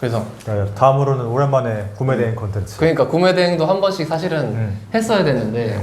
그래서 다음으로는 오랜만에 구매 대행 컨텐츠. 그러니까 구매 대행도 한 번씩 사실은 했어야 되는데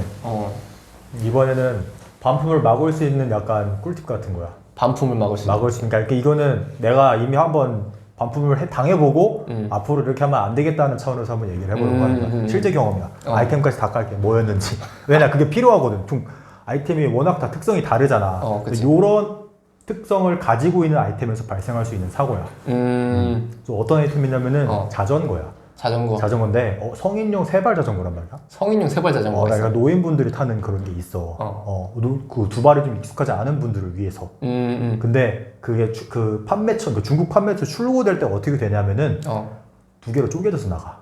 이번에는 반품을 막을 수 있는 약간 꿀팁 같은 거야. 반품을 막을 수 있는. 막을 수 있는. 그러니까 이거는 내가 이미 한번 반품을 당해보고 앞으로 이렇게 하면 안 되겠다는 차원에서 한번 얘기를 해보려고 하는 거야. 실제 경험이야. 아이템까지 다 깔게. 뭐였는지. 왜냐 그게 필요하거든. 좀 아이템이 워낙 다 특성이 다르잖아. 요런 특성을 가지고 있는 아이템에서 발생할 수 있는 사고야. 그래서 어떤 아이템이냐면은 자전거야. 자전거인데 성인용 세발 자전거란 말이야. 성인용 세발 자전거가 있어. 그러니까 노인분들이 타는 그런 게 있어. 그 두 발이 좀 익숙하지 않은 분들을 위해서. 근데 그게 그 판매처, 그 중국 판매처 출고될 때 어떻게 되냐면은 두 개로 쪼개져서 나가.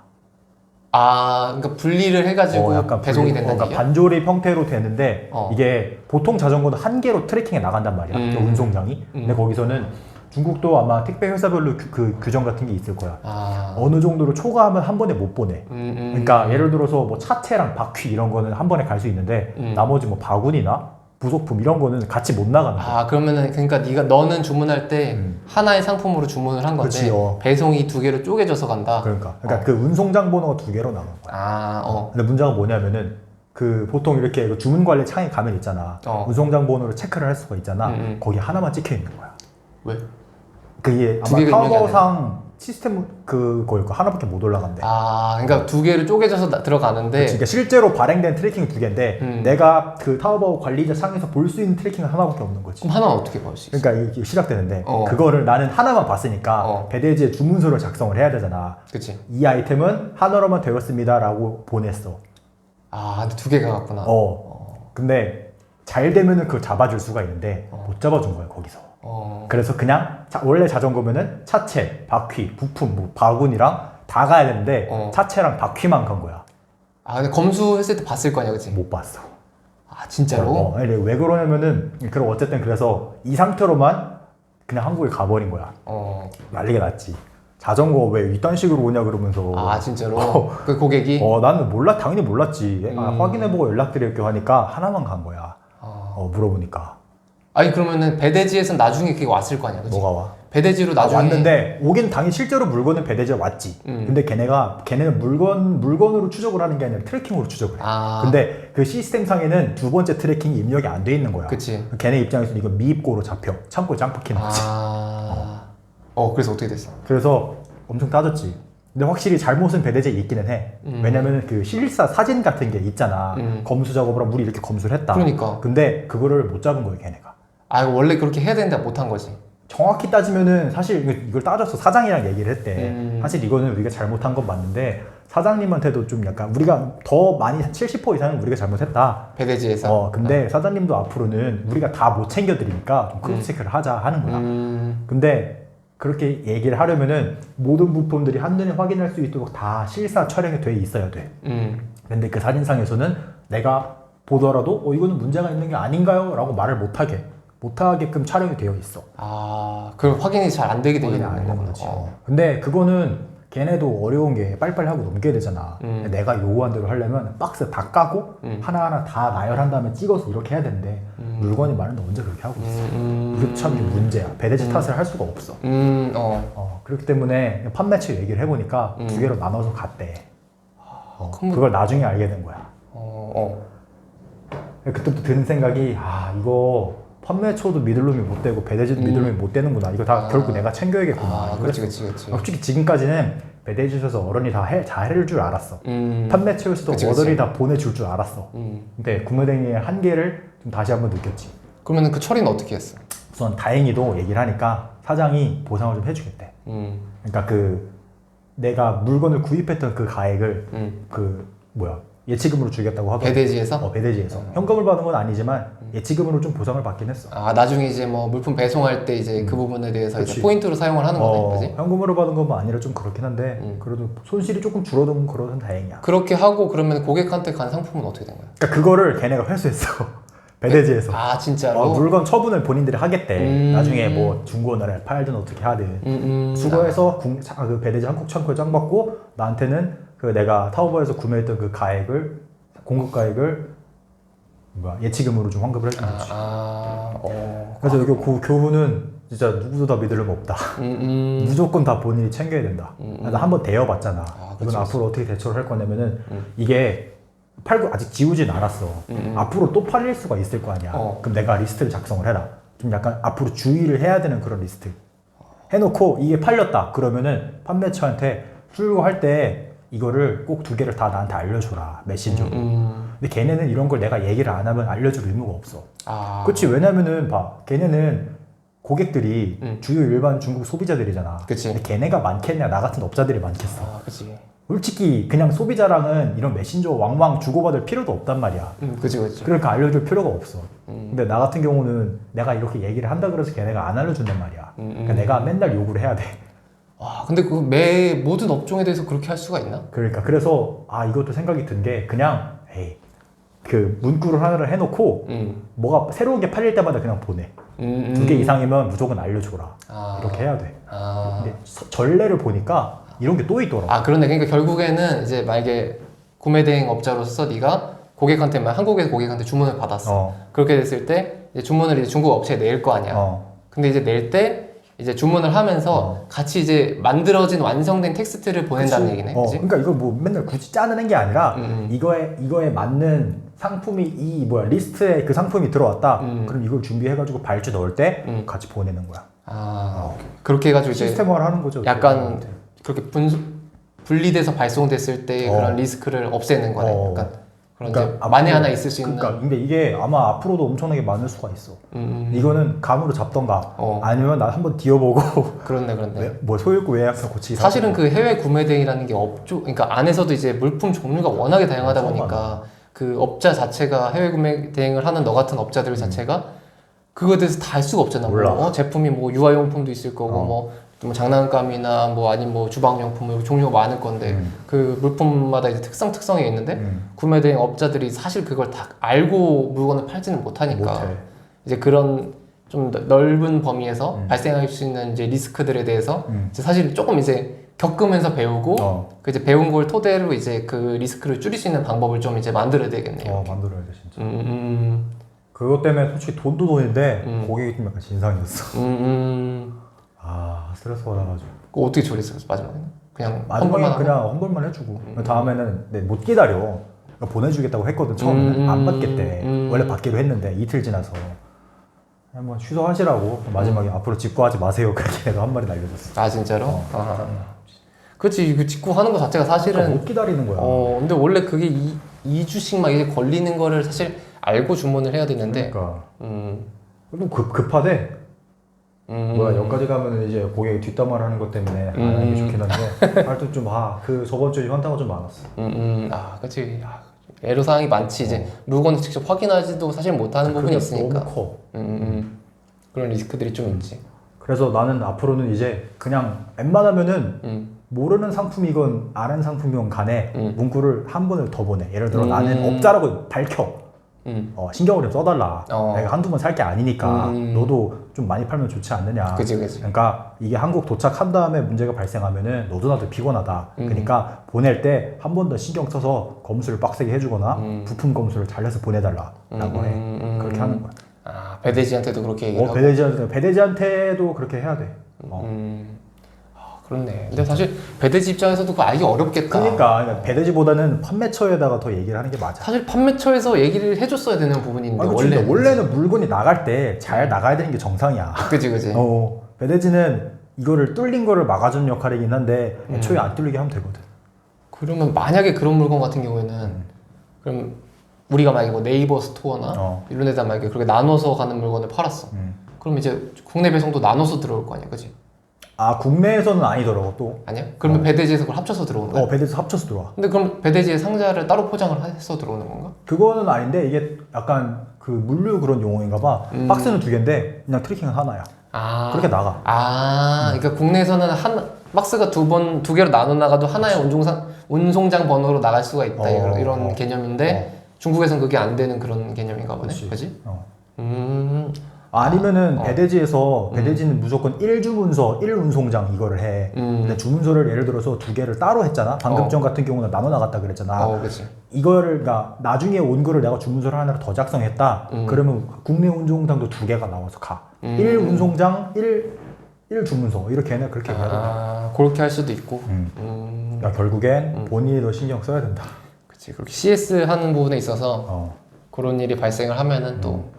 그러니까 분리를 해가지고 약간 배송이 된다는 그러니까 얘기야? 반조립 형태로 되는데 이게 보통 자전거는 한 개로 트래킹에 나간단 말이야. 그 운송장이. 근데 거기서는 중국도 아마 택배 회사별로 그 규정 같은 게 있을 거야. 어느 정도로 초과하면 한 번에 못 보내. 그러니까 예를 들어서 뭐 차체랑 바퀴 이런 거는 한 번에 갈 수 있는데 나머지 뭐 바구니나 부속품 이런 거는 같이 못 나가는 거야. 그러면은 그러니까 너는 주문할 때 하나의 상품으로 주문을 한 건데 그치, 배송이 두 개로 쪼개져서 간다. 그러니까 그 운송장 번호가 두 개로 나가는 거야. 근데 문제가 뭐냐면은 그 보통 이렇게 그 주문 관리 창에 가면 있잖아. 운송장 번호를 체크를 할 수가 있잖아. 거기 하나만 찍혀 있는 거야. 왜? 그게 아마 타오바오상 시스템 그거일 거 하나밖에 못 올라간대. 그러니까 두 개를 쪼개져서 들어가는데. 그러니까 실제로 발행된 트래킹이 두 개인데 내가 그 타오바오 관리자 창에서 볼 수 있는 트래킹은 하나밖에 없는 거지. 그럼 하나는 어떻게 볼 수 있어? 그러니까 이게 시작되는데 그거를 나는 하나만 봤으니까 배대지에 주문서를 작성을 해야 되잖아. 그치. 이 아이템은 하나로만 되었습니다라고 보냈어. 근데 두 개가 갔구나. 근데 잘 되면은 그걸 잡아줄 수가 있는데 못 잡아준 거야 거기서. 그래서 그냥 원래 자전거면은 차체, 바퀴, 부품, 뭐 바구니랑 다 가야 되는데 차체랑 바퀴만 간 거야. 근데 검수했을 때 봤을 거 아니야, 그치? 못 봤어. 진짜로? 왜 그러냐면은 그럼 어쨌든 그래서 이 상태로만 그냥 한국에 가버린 거야. 난리가 났지. 자전거 왜 이딴 식으로 오냐 그러면서. 진짜로? 그 고객이? 나는 당연히 몰랐지. 확인해보고 연락드릴게요 하니까 하나만 간 거야. 물어보니까. 그러면은 배대지에선 나중에 그게 왔을 거 아니야, 그치? 뭐가 와? 배대지로 나중에. 왔는데 오긴 당연히 실제로 물건은 배대지에 왔지. 근데 걔네는 물건으로 추적을 하는 게 아니라 트래킹으로 추적을 해. 근데 그 시스템상에는 두 번째 트래킹이 입력이 안 돼 있는 거야. 그치. 걔네 입장에서는 이거 미입고로 잡혀. 창고에 짱 박히는 거지. 그래서 어떻게 됐어? 그래서 엄청 따졌지. 근데 확실히 잘못은 배대지에 있기는 해. 왜냐면 그 실사 사진 같은 게 있잖아. 검수 작업을 하면 우리 이렇게 검수를 했다. 그러니까. 근데 그거를 못 잡은 거예요, 걔네가. 원래 그렇게 해야 되는데 못한 거지. 정확히 따지면은 사실 이걸 따져서 사장이랑 얘기를 했대. 사실 이거는 우리가 잘못한 건 맞는데 사장님한테도 좀 약간 우리가 더 많이 70% 이상은 우리가 잘못했다. 배대지에서. 근데 사장님도 앞으로는 우리가 다 못 챙겨드리니까 좀 크로스 체크를 하자 하는 거야. 근데 그렇게 얘기를 하려면은 모든 부품들이 한눈에 확인할 수 있도록 다 실사 촬영이 돼 있어야 돼. 근데 그 사진상에서는 내가 보더라도 이거는 문제가 있는 게 아닌가요? 라고 말을 못하게끔 촬영이 되어 있어. 그럼 확인이 잘 안 되게 되는 거지. 근데 그거는 걔네도 어려운 게 빨리빨리 하고 넘겨야 되잖아. 내가 요구한 대로 하려면 박스 다 까고 하나하나 다 나열한 다음에 찍어서 이렇게 해야 되는데 물건이 많은데 언제 그렇게 하고 있어. 이게 참 문제야. 배대지 탓을 할 수가 없어. 그렇기 때문에 판매처 얘기를 해보니까 두 개로 나눠서 갔대. 그걸 나중에 알게 된 거야. 그때부터 드는 생각이 이거 판매처도 믿을놈이 못 되고 배대지도 믿을놈이 못 되는구나. 이거 다 결국 내가 챙겨야겠구나. 그렇지. 솔직히 지금까지는 배대지에서 어른이 다 해줄 줄 알았어. 판매처에서도 어른이 다 보내줄 줄 알았어. 근데 구매대행의 한계를 좀 다시 한번 느꼈지. 그러면 그 처리는 어떻게 했어? 우선 다행히도 얘기를 하니까 사장이 보상을 좀 해주겠대. 그러니까 내가 물건을 구입했던 그 가액을 예치금으로 주겠다고 하고. 배대지에서? 배대지에서. 현금을 받은 건 아니지만 예치금으로 좀 보상을 받긴 했어. 나중에 이제 뭐 물품 배송할 때 이제 그 부분에 대해서 이제 포인트로 사용을 하는 거네, 그지? 현금으로 받은 것만 아니라 좀 그렇긴 한데 그래도 손실이 조금 줄어든 그런 다행이야. 그렇게 하고 그러면 고객한테 간 상품은 어떻게 된 거야? 그러니까 그거를 걔네가 회수했어. 배대지에서. 진짜로? 물건 처분을 본인들이 하겠대. 나중에 뭐 중고나라에 팔든 어떻게 하든. 수거해서 그 배대지 한국 창고에 짱 받고 나한테는 내가 타오바오에서 구매했던 그 공급 가액을 예치금으로 좀 환급을 해준 거지. 아, 그래서 여기 그 교훈은 진짜 누구도 다 믿을 수 없다. 무조건 다 본인이 챙겨야 된다. 나 한번 대여봤잖아. 이건 앞으로 어떻게 대처를 할 거냐면은 이게 팔고 아직 지우진 않았어. 앞으로 또 팔릴 수가 있을 거 아니야. 그럼 내가 리스트를 작성을 해라. 좀 약간 앞으로 주의를 해야 되는 그런 리스트 해놓고 이게 팔렸다 그러면은 판매처한테 출고할 때 이거를 꼭 2개를 다 나한테 알려줘라 메신저로. 근데 걔네는 이런 걸 내가 얘기를 안 하면 알려줄 의무가 없어. 그치. 왜냐면은 봐, 걔네는 고객들이 주요 일반 중국 소비자들이잖아. 그치. 근데 걔네가 많겠냐, 나 같은 업자들이 많겠어. 그치. 솔직히 그냥 소비자랑은 이런 메신저 왕왕 주고받을 필요도 없단 말이야. 그치. 그러니까 알려줄 필요가 없어. 근데 나 같은 경우는 내가 이렇게 얘기를 한다 그래서 걔네가 안 알려준단 말이야. 그러니까 내가 맨날 요구를 해야 돼. 근데 그 매 모든 업종에 대해서 그렇게 할 수가 있나? 그러니까 그래서 이것도 생각이 든 게 그냥 그 문구를 하나를 해놓고 뭐가 새로운 게 팔릴 때마다 그냥 보내. 2개 이상이면 무조건 알려줘라. 이렇게 해야 돼. 근데 전례를 보니까 이런 게 또 있더라고. 그러네. 그러니까 결국에는 이제 만약에 구매 대행 업자로서 네가 고객한테 한국에서 고객한테 주문을 받았어. 그렇게 됐을 때 이제 주문을 이제 중국 업체에 낼 거 아니야. 근데 이제 낼 때 이제 주문을 하면서 같이 이제 만들어진 완성된 텍스트를 보낸다는 얘기네. 그치? 그러니까 이거 뭐 맨날 굳이 짜내는 게 아니라 이거에 맞는 상품이 리스트에 그 상품이 들어왔다. 그럼 이걸 준비해가지고 발주 넣을 때 같이 보내는 거야. 그렇게 해가지고 이제 시스템화를 하는 거죠. 약간 그렇게 분리돼서 발송됐을 때 그런 리스크를 없애는 거네. 약간 그런 그러니까 이제 만에 하나 있을 수 있는. 그러니까 근데 이게 아마 앞으로도 엄청나게 많을 수가 있어. 이거는 감으로 잡던가 아니면 나 한번 뒤어보고. 그렇네. 뭐 소유권 외약서 고치기. 사실은 그 해외 구매 대행이라는 게 그러니까 안에서도 이제 물품 종류가 워낙에 다양하다 보니까 그 업자 자체가 해외 구매 대행을 하는 너 같은 업자들 자체가 그거에 대해서 다 알 수가 없잖아. 몰라. 제품이 뭐 유아용품도 있을 거고 뭐 장난감이나 뭐 아니면 뭐 주방용품 종류가 많을 건데 그 물품마다 이제 특성이 있는데 구매 대행 업자들이 사실 그걸 다 알고 물건을 팔지는 못하니까 이제 그런 좀 넓은 범위에서 발생할 수 있는 이제 리스크들에 대해서 이제 사실 조금 이제 겪으면서 배우고 그 이제 배운 걸 토대로 이제 그 리스크를 줄일 수 있는 방법을 좀 이제 만들어야 되겠네요. 만들어야 돼 진짜. 그것 때문에 솔직히 돈도 돈인데 고객이 좀 약간 진상이었어. 스트레스 받아가지고. 그거 어떻게 처리했어요 마지막에는? 그냥 마지막에 그냥 환불만 해주고 다음에는 못 기다려. 보내주겠다고 했거든. 처음에는 안 받겠대. 원래 받기로 했는데 이틀 지나서 한번 취소하시라고. 마지막에 앞으로 직구하지 마세요. 그렇게 내가 한 마리 날려줬어. 진짜로? 그렇지. 그 직구하는 거 자체가 사실은 그러니까 못 기다리는 거야. 근데 원래 그게 2주씩 막 이제 걸리는 거를 사실 알고 주문을 해야 되는데. 그러니까. 좀 급하대. 여기까지 가면 이제 고객이 뒷담화를 하는 것 때문에 안 하는 게 좋긴 한데 하여튼 좀 그 저번 주에 현타가 좀 많았어. 그치. 애로사항이 많지. 이제 물건을 직접 확인하지도 사실 못하는 부분이 있으니까. 너무 커. 그런 리스크들이 좀 있지. 그래서 나는 앞으로는 이제 그냥 웬만하면은 모르는 상품이건 아는 상품이건 간에 문구를 한 번을 더 보내. 예를 들어 나는 업자라고 밝혀. 신경을 좀 써달라. 내가 한두 번 살 게 아니니까 너도 좀 많이 팔면 좋지 않느냐. 그치. 그러니까 이게 한국 도착한 다음에 문제가 발생하면은 너도 나도 피곤하다. 그러니까 보낼 때 한 번 더 신경 써서 검수를 빡세게 해주거나 부품 검수를 잘해서 보내달라라고 해. 그렇게 하는 거야. 배대지한테도 그렇게 얘기를 하고. 배대지한테도 그렇게 해야 돼. 그렇네. 근데 사실 배대지 입장에서도 그거 알기 어렵겠다. 그러니까 배대지보다는 판매처에다가 더 얘기를 하는 게 맞아. 사실 판매처에서 얘기를 해줬어야 되는 부분인데 원래는 물건이 나갈 때 잘 나가야 되는 게 정상이야. 그치. 배대지는 이거를 뚫린 거를 막아주는 역할이긴 한데 애초에 안 뚫리게 하면 되거든. 그러면 만약에 그런 물건 같은 경우에는 그럼 우리가 만약에 뭐 네이버 스토어나 이런 데다 만약에 그렇게 나눠서 가는 물건을 팔았어. 그럼 이제 국내 배송도 나눠서 들어올 거 아니야, 그치? 국내에서는 아니더라고 또. 아니야? 그러면 배대지에서 그걸 합쳐서 들어오는 거야? 배대지에서 합쳐서 들어와. 근데 그럼 배대지에 상자를 따로 포장을 해서 들어오는 건가? 그거는 아닌데 이게 약간 그 물류 그런 용어인가 봐. 박스는 2개인데 그냥 트래킹은 하나야. 그렇게 나가. 그러니까 국내에서는 박스가 두 개로 나눠 나가도 하나의 운송장 번호로 나갈 수가 있다. 이런 개념인데 중국에서는 그게 안 되는 그런 개념인가 보네. 그치? 아니면은 배대지는 무조건 1주문서, 1운송장 이거를 해. 근데 주문서를 예를 들어서 2개를 따로 했잖아. 방금 전 같은 경우는 나눠 나갔다 그랬잖아. 그치. 이거를 그러니까 나중에 온 거를 내가 주문서를 하나를 더 작성했다. 그러면 국내 운송장도 2개가 나와서 가. 1운송장, 1 주문서 이렇게 해내 그렇게 해야 돼. 그렇게 할 수도 있고. 그러니까 결국엔 본인이 더 신경 써야 된다. 그치. 그렇게 CS 하는 부분에 있어서 그런 일이 발생을 하면은 또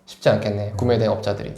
쉽지 않겠네. 구매된 업자들이.